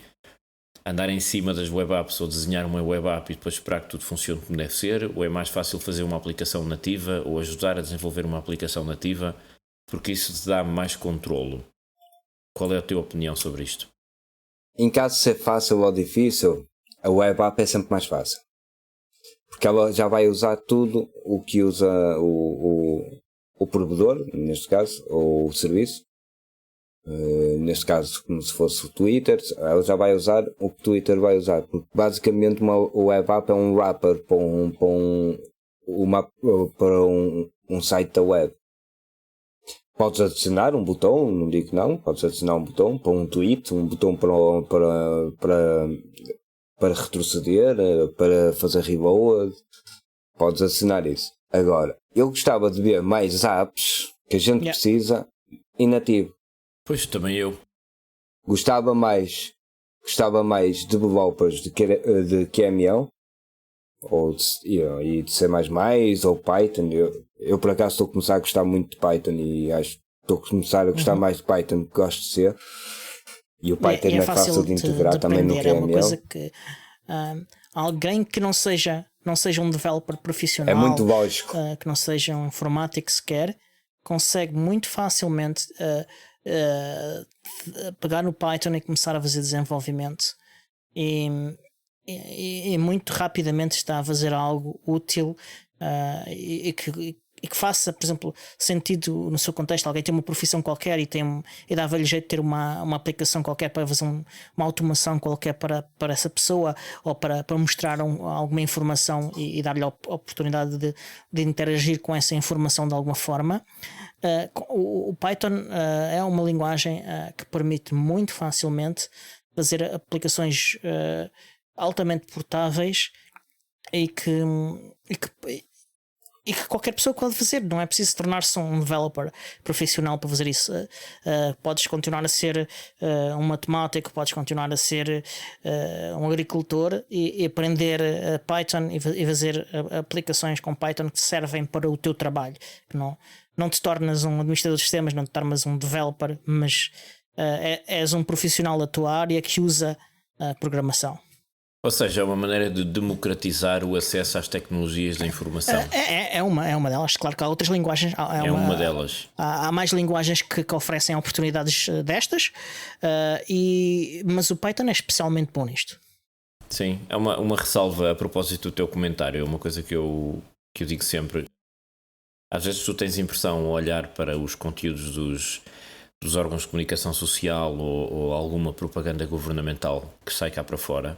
andar em cima das web apps ou desenhar uma web app e depois esperar que tudo funcione como deve ser? Ou é mais fácil fazer uma aplicação nativa ou ajudar a desenvolver uma aplicação nativa porque isso te dá mais controlo? Qual é a tua opinião sobre isto? Em caso de ser fácil ou difícil, a web app é sempre mais fácil. Porque ela já vai usar tudo o que usa o provedor, neste caso, ou o serviço. Neste caso, como se fosse o Twitter, ela já vai usar o que o Twitter vai usar. Porque basicamente uma web app é um wrapper para um site da web. Podes adicionar um botão, não digo que não, podes adicionar um botão para um tweet, um botão para retroceder, para fazer reload, podes assinar isso. Agora, eu gostava de ver mais apps que a gente precisa inativo. Pois, também eu. Gostava mais de developers de QML e de C++ ou Python. Eu por acaso estou a começar a gostar muito de Python e acho que estou a começar a gostar mais de Python que gosto de C. E o Python é fácil de integrar também no QML. É uma coisa que alguém que não seja um developer profissional, é muito lógico, que não seja um informático sequer, consegue muito facilmente pegar no Python e começar a fazer desenvolvimento e muito rapidamente está a fazer algo útil e que faça, por exemplo, sentido no seu contexto. Alguém tem uma profissão qualquer e dava-lhe jeito de ter uma aplicação qualquer para fazer uma automação qualquer para essa pessoa ou para mostrar alguma informação e dar-lhe a oportunidade de interagir com essa informação de alguma forma. O Python é uma linguagem que permite muito facilmente fazer aplicações altamente portáveis e que qualquer pessoa pode fazer, não é preciso tornar-se um developer profissional para fazer isso. Podes continuar a ser um matemático, podes continuar a ser um agricultor e aprender Python e fazer aplicações com Python que servem para o teu trabalho. Não te tornas um administrador de sistemas, não te tornas um developer, mas és um profissional da tua área que usa programação. Ou seja, é uma maneira de democratizar o acesso às tecnologias da informação. É uma delas. Claro que há outras linguagens. Uma delas. Há mais linguagens que oferecem oportunidades destas, mas o Python é especialmente bom nisto. Sim, é uma ressalva a propósito do teu comentário. É uma coisa que eu digo sempre. Às vezes tu tens a impressão ao olhar para os conteúdos dos órgãos de comunicação social ou alguma propaganda governamental que sai cá para fora,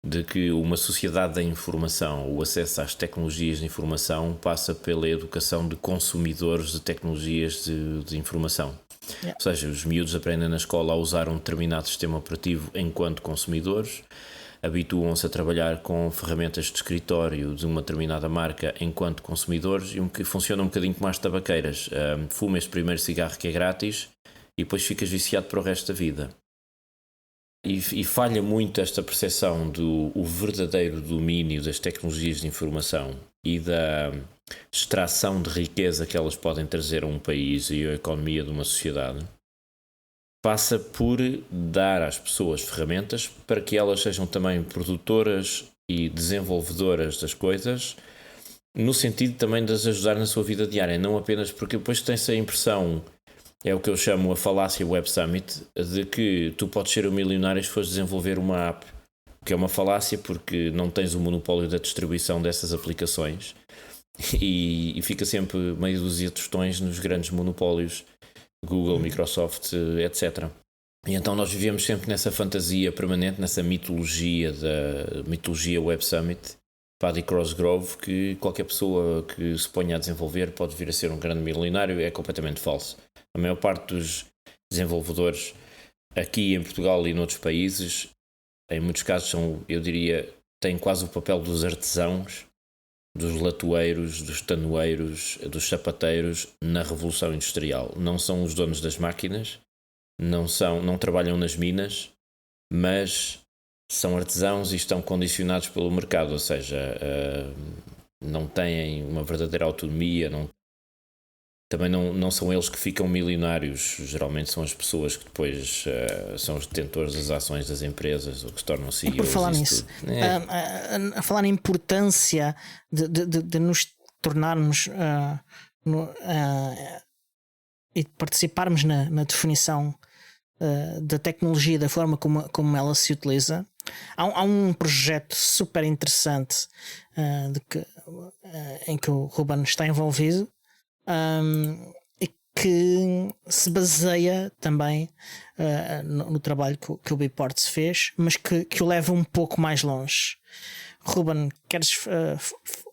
de que uma sociedade da informação, o acesso às tecnologias de informação passa pela educação de consumidores de tecnologias de informação. Ou seja, os miúdos aprendem na escola a usar um determinado sistema operativo enquanto consumidores, habituam-se a trabalhar com ferramentas de escritório de uma determinada marca enquanto consumidores e que funcionam um bocadinho como as tabaqueiras. Fuma este primeiro cigarro que é grátis e depois ficas viciado para o resto da vida. E falha muito esta percepção do verdadeiro domínio das tecnologias de informação e da extração de riqueza que elas podem trazer a um país e à economia de uma sociedade. Passa por dar às pessoas ferramentas para que elas sejam também produtoras e desenvolvedoras das coisas, no sentido também de as ajudar na sua vida diária, não apenas porque depois tem-se a impressão. É o que eu chamo a falácia Web Summit, de que tu podes ser um milionário se fores desenvolver uma app, que é uma falácia porque não tens o monopólio da distribuição dessas aplicações e fica sempre meio dúzia de tostões nos grandes monopólios, Google, Microsoft, etc. E então nós vivemos sempre nessa fantasia permanente, nessa mitologia Web Summit, Paddy Crossgrove, que qualquer pessoa que se ponha a desenvolver pode vir a ser um grande milionário. É completamente falso. A maior parte dos desenvolvedores aqui em Portugal e noutros países, em muitos casos eu diria, têm quase o papel dos artesãos dos latoeiros, dos tanoeiros, dos sapateiros na Revolução Industrial. Não são os donos das máquinas, não trabalham nas minas, mas são artesãos e estão condicionados pelo mercado, ou seja, não têm uma verdadeira autonomia, também não são eles que ficam milionários, geralmente são as pessoas que depois são os detentores das ações das empresas ou que se tornam CEOs. Por falar nisso, a falar na importância de nos tornarmos e de participarmos na definição da tecnologia, da forma como ela se utiliza, há um projeto super interessante em que o Ruben está envolvido. E que se baseia também no trabalho que o Biports fez, mas que o leva um pouco mais longe. Ruben, queres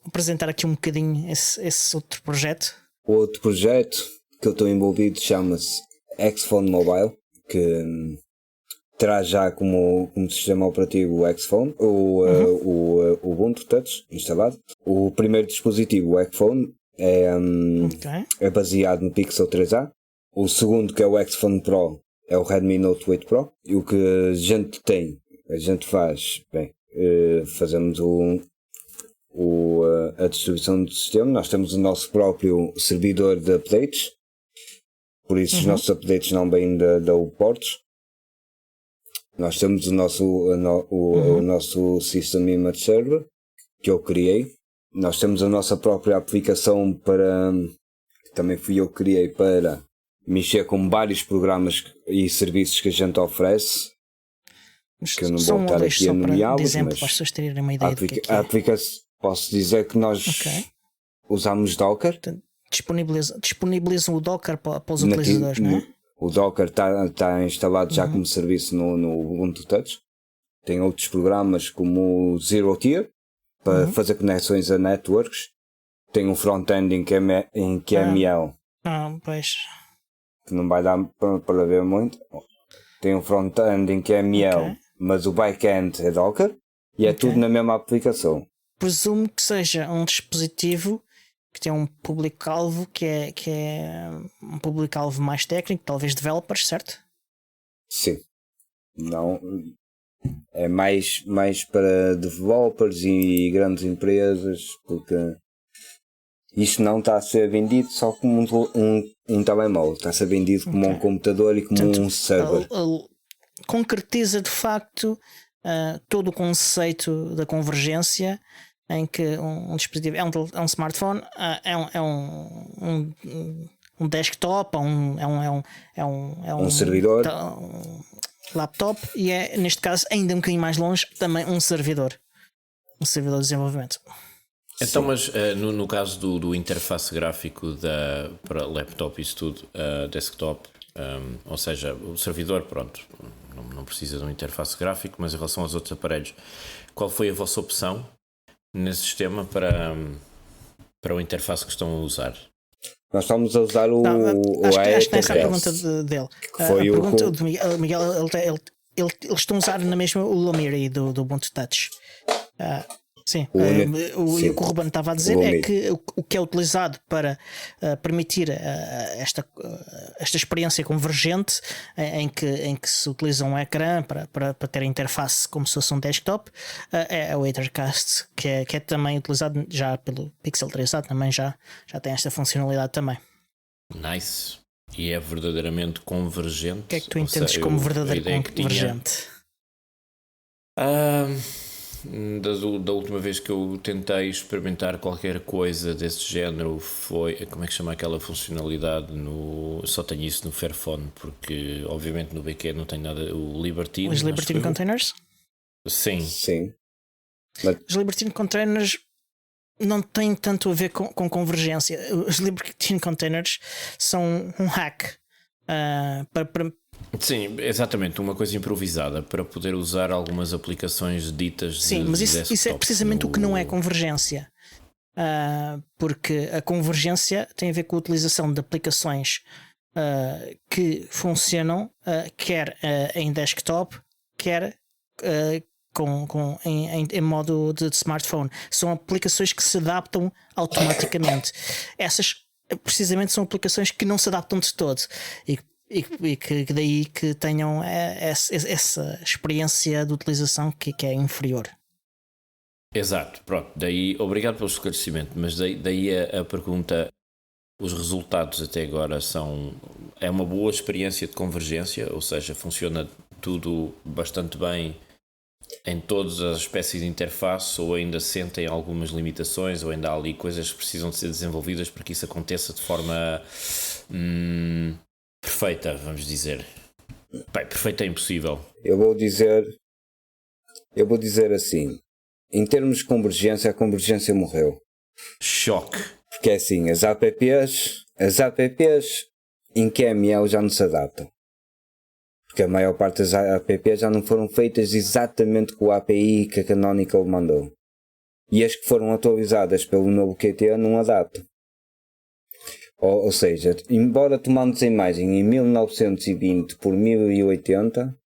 apresentar aqui um bocadinho esse outro projeto? O outro projeto que eu estou envolvido chama-se Xphone Mobile, que traz já como sistema operativo o Xphone, o Ubuntu Touch instalado. O primeiro dispositivo, o Xphone, é baseado no Pixel 3a. O segundo, que é o Xphone Pro, é o Redmi Note 8 Pro. E o que a gente faz, fazemos a distribuição do sistema. Nós temos o nosso próprio servidor de updates, por isso os nossos updates não vêm da Uports. Nós temos o nosso System Image Server, que eu criei. Nós temos a nossa própria aplicação que também fui eu que criei, para mexer com vários programas e serviços que a gente oferece. Que eu não vou estar aqui a nomeá-los, mas para as pessoas terem uma ideia do que é. A aplicação, posso dizer que nós usamos Docker. Disponibilizam o Docker para os utilizadores, não é? O Docker está instalado já como serviço no Ubuntu Touch. Tem outros programas como o Zero Tier, para fazer conexões a networks. Tem um front-end em QML, pois. que não vai dar para ver muito. Tem um front-end em QML, mas o back-end é Docker, e é tudo na mesma aplicação. Presumo que seja um dispositivo que tem um público-alvo que é um público-alvo mais técnico, talvez developers, certo? Sim. Não... É mais para developers e grandes empresas, porque isto não está a ser vendido só como um telemóvel, está a ser vendido como um computador e como um server. Concretiza de facto todo o conceito da convergência, em que um dispositivo é um smartphone, é um desktop, é um servidor. Laptop, e é, neste caso, ainda um bocadinho mais longe, também um servidor de desenvolvimento. Então, mas no caso do interface gráfico para laptop, isso tudo, desktop, ou seja, o servidor, pronto, não precisa de um interface gráfico, mas em relação aos outros aparelhos, qual foi a vossa opção nesse sistema para o interface que estão a usar? Nós estamos a usar acho que essa é a pergunta dele. A pergunta do Miguel, eles estão a usar na mesma o Lumiri do Ubuntu Touch. Sim, o que o Ruben estava a dizer é que o que é utilizado para permitir esta experiência convergente, em que se utiliza um ecrã para ter a interface como se fosse um desktop, é o Ethercast, que é também utilizado já pelo Pixel 3a, também já tem esta funcionalidade também. Nice. E é verdadeiramente convergente. O que é que tu entendes como verdadeiro convergente? Da última vez que eu tentei experimentar qualquer coisa desse género foi, como é que chama aquela funcionalidade só tenho isso no Fairphone, porque obviamente no backend não tem nada, o Libertine. Os Libertine Containers? Sim. Os Libertine Containers não têm tanto a ver com convergência. Os Libertine Containers são um hack para sim, exatamente, uma coisa improvisada para poder usar algumas aplicações ditas. Sim, mas isso é precisamente o que não é convergência, porque a convergência tem a ver com a utilização de aplicações que funcionam quer em desktop, quer em modo de smartphone. São aplicações que se adaptam automaticamente. Essas precisamente são aplicações que não se adaptam de todo e que daí que tenham essa experiência de utilização que é inferior. Exato, pronto, daí obrigado pelo esclarecimento, mas daí a pergunta, os resultados até agora é uma boa experiência de convergência, ou seja, funciona tudo bastante bem em todas as espécies de interface, ou ainda sentem algumas limitações, ou ainda há ali coisas que precisam de ser desenvolvidas para que isso aconteça de forma perfeita, vamos dizer. Bem, perfeita é impossível. Eu vou dizer assim, em termos de convergência, a convergência morreu. Choque. Porque é assim, as apps em QML já não se adaptam. Porque a maior parte das apps já não foram feitas exatamente com a API que a Canonical mandou. E as que foram atualizadas pelo novo Qt não adaptam. Ou seja, embora tu mandes a imagem em 1920 por 1080,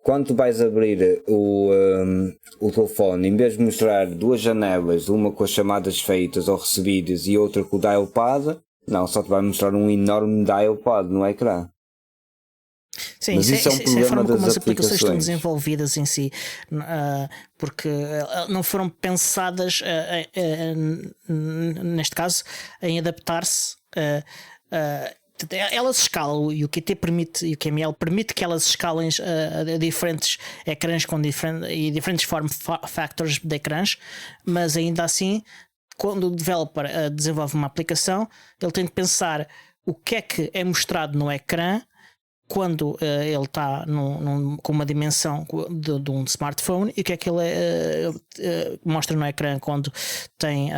quando tu vais abrir o telefone, em vez de mostrar duas janelas, uma com as chamadas feitas ou recebidas e outra com o dialpad, não, só te vai mostrar um enorme dialpad no ecrã. Sim, mas isso é um problema, a forma como as aplicações estão desenvolvidas em si, porque não foram pensadas, neste caso, em adaptar-se. Elas escalam e o Qt permite, e o QML permite que elas escalem a diferentes ecrãs e diferentes form factors de ecrãs, mas ainda assim, quando o developer desenvolve uma aplicação, ele tem de pensar o que é mostrado no ecrã quando ele está com uma dimensão de um smartphone e o que é que ele mostra no ecrã quando tem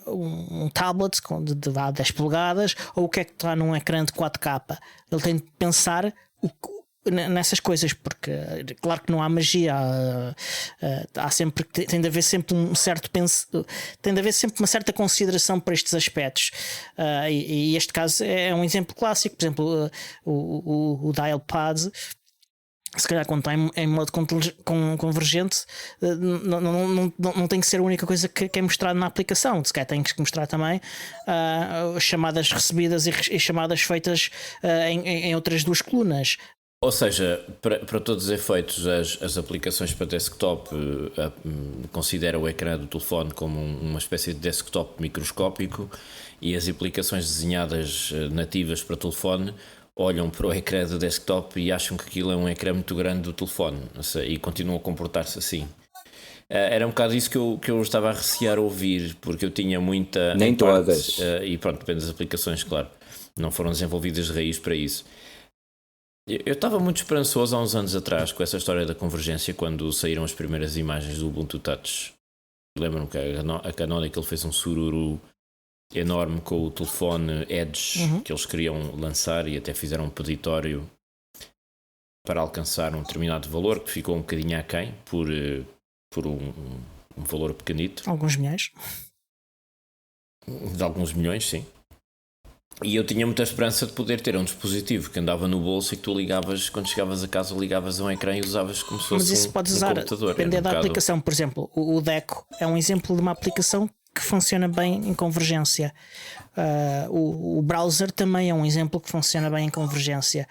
um tablet de 10 polegadas ou o que é que está num ecrã de 4K. Ele tem de pensar nessas coisas, porque claro que não há magia, há sempre, tem de haver sempre tem de haver sempre uma certa consideração para estes aspectos, e este caso é um exemplo clássico. Por exemplo, o dialpad, se calhar quando está em modo convergente, não tem que ser a única coisa que é mostrada na aplicação. Se calhar tem que mostrar também chamadas recebidas e chamadas feitas em outras duas colunas. Ou seja, para todos os efeitos, as aplicações para desktop consideram o ecrã do telefone como uma espécie de desktop microscópico, e as aplicações desenhadas nativas para telefone olham para o ecrã do desktop e acham que aquilo é um ecrã muito grande do telefone, e continuam a comportar-se assim. Era um bocado isso que eu estava a recear ouvir, porque eu tinha muita... Nem todas. E pronto, depende das aplicações, claro. Não foram desenvolvidas de raiz para isso. Eu estava muito esperançoso há uns anos atrás com essa história da convergência, quando saíram as primeiras imagens do Ubuntu Touch. Lembram-me que a Canonical fez um sururu enorme com o telefone Edge, que eles queriam lançar, e até fizeram um peditório para alcançar um determinado valor que ficou um bocadinho aquém por um valor pequenito. Alguns milhões. De alguns milhões, sim. E eu tinha muita esperança de poder ter um dispositivo que andava no bolso e que tu ligavas, quando chegavas a casa, ligavas a um ecrã e usavas como se fosse. Mas isso podes usar, computador. depender da aplicação. Por exemplo, o Deco é um exemplo de uma aplicação que funciona bem em convergência. O browser também é um exemplo que funciona bem em convergência.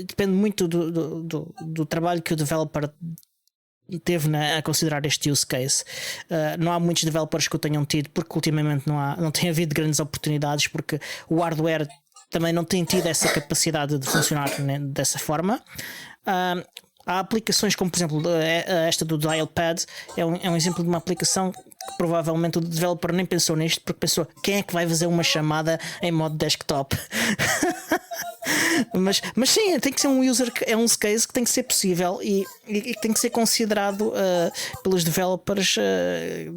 Depende muito do trabalho que o developer teve a considerar este use case. Não há muitos developers que o tenham tido, porque ultimamente não tem havido grandes oportunidades, porque o hardware também não tem tido essa capacidade de funcionar dessa forma. Há aplicações como, por exemplo, esta do Dialpad é um exemplo de uma aplicação que provavelmente o developer nem pensou nisto, porque pensou: quem é que vai fazer uma chamada em modo desktop? Mas sim, tem que ser um use case que tem que ser possível e que tem que ser considerado pelos developers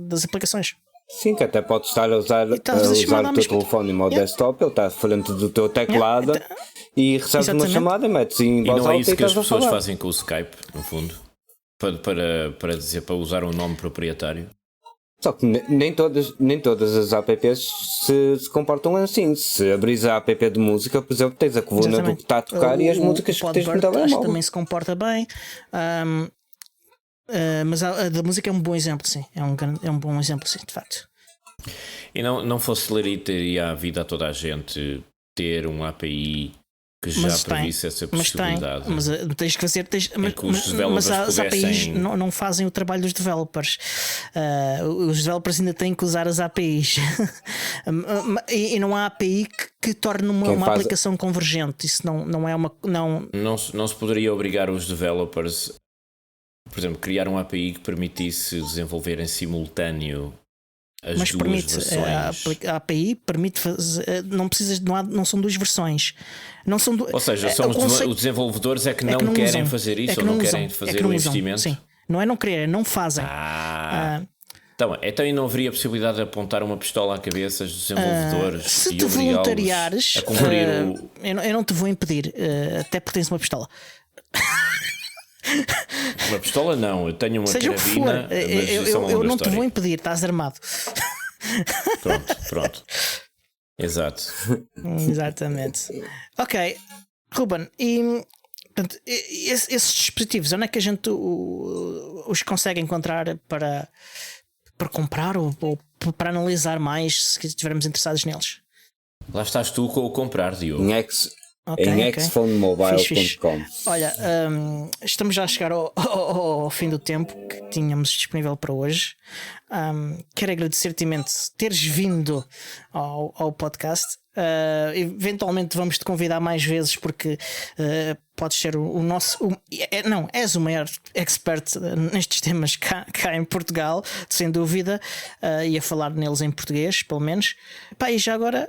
das aplicações. Sim, que até pode estar a usar o teu telefone em modo desktop, ele está à frente do teu teclado e recebes uma chamada, metes em voz alta. E não é isso que as pessoas fazem com o Skype, no fundo, para usar um nome proprietário. Só que nem todas as apps se comportam assim. Se abris a app de música, por exemplo, tens a coluna do que está a tocar e as músicas que tens no telemóvel. Também se comporta bem. Mas a da música é um bom exemplo, sim. É um bom exemplo, sim, de facto. E não facilitaria a vida a toda a gente ter um API que já previsse essa possibilidade? Mas tens que fazer. Mas as APIs não fazem o trabalho dos developers. Os developers ainda têm que usar as APIs. E não há API que torne uma aplicação convergente. Isso não é uma. Não se poderia obrigar os developers, por exemplo, criar um API que permitisse desenvolver em simultâneo as mas duas versões. A API permite fazer. Não são duas versões. Não são Ou seja, são os desenvolvedores que não querem usam. Fazer isso, ou não querem fazer o investimento. Sim. Não querem, não fazem. Então não haveria possibilidade de apontar uma pistola à cabeça dos desenvolvedores se te voluntariares, a cumprir eu não te vou impedir, até porque tens uma pistola. Uma pistola não, eu tenho uma seja carabina, mas eu não te vou impedir, estás armado. Pronto. Exato. Exatamente. Ok, Ruben, e portanto, esses dispositivos, onde é que a gente os consegue encontrar para comprar ou para analisar mais se estivermos interessados neles? Lá estás tu com o comprar, Diogo. Em xphonemobile.com. Olha, estamos já a chegar ao fim do tempo que tínhamos disponível para hoje. Quero agradecer-te imenso teres vindo ao podcast. Eventualmente vamos te convidar mais vezes porque podes ser o nosso. És o maior expert nestes temas cá em Portugal, sem dúvida, e a falar neles em português, pelo menos. E já agora,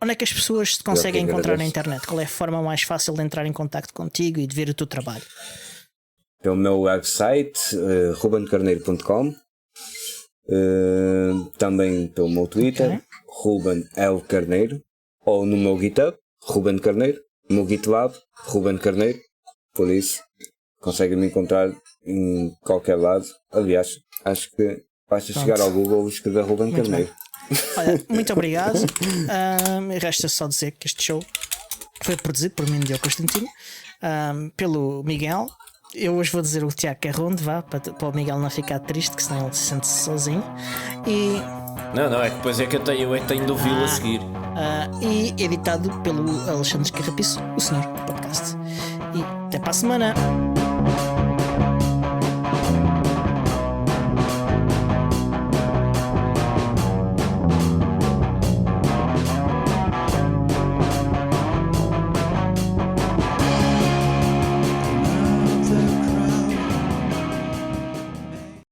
onde é que as pessoas te conseguem encontrar na internet? Qual é a forma mais fácil de entrar em contacto contigo e de ver o teu trabalho? Pelo meu website, rubencarneiro.com, também pelo meu Twitter, Ruben L. Carneiro, ou no meu GitHub, Ruben Carneiro, no meu GitLab, Ruben Carneiro. Por isso, conseguem me encontrar em qualquer lado. Aliás, acho que basta chegar ao Google e escrever Ruben Carneiro. Olha, muito obrigado. Resta só dizer que este show foi produzido por mim, Diogo Constantino, pelo Miguel. Eu hoje vou dizer o Tiago Carronde, para o Miguel não ficar triste, que senão ele se sente sozinho. Não, é que depois é que eu tenho de ouvi-lo a seguir. E editado pelo Alexandre Carrapiço, o Senhor Podcast. E até para a semana.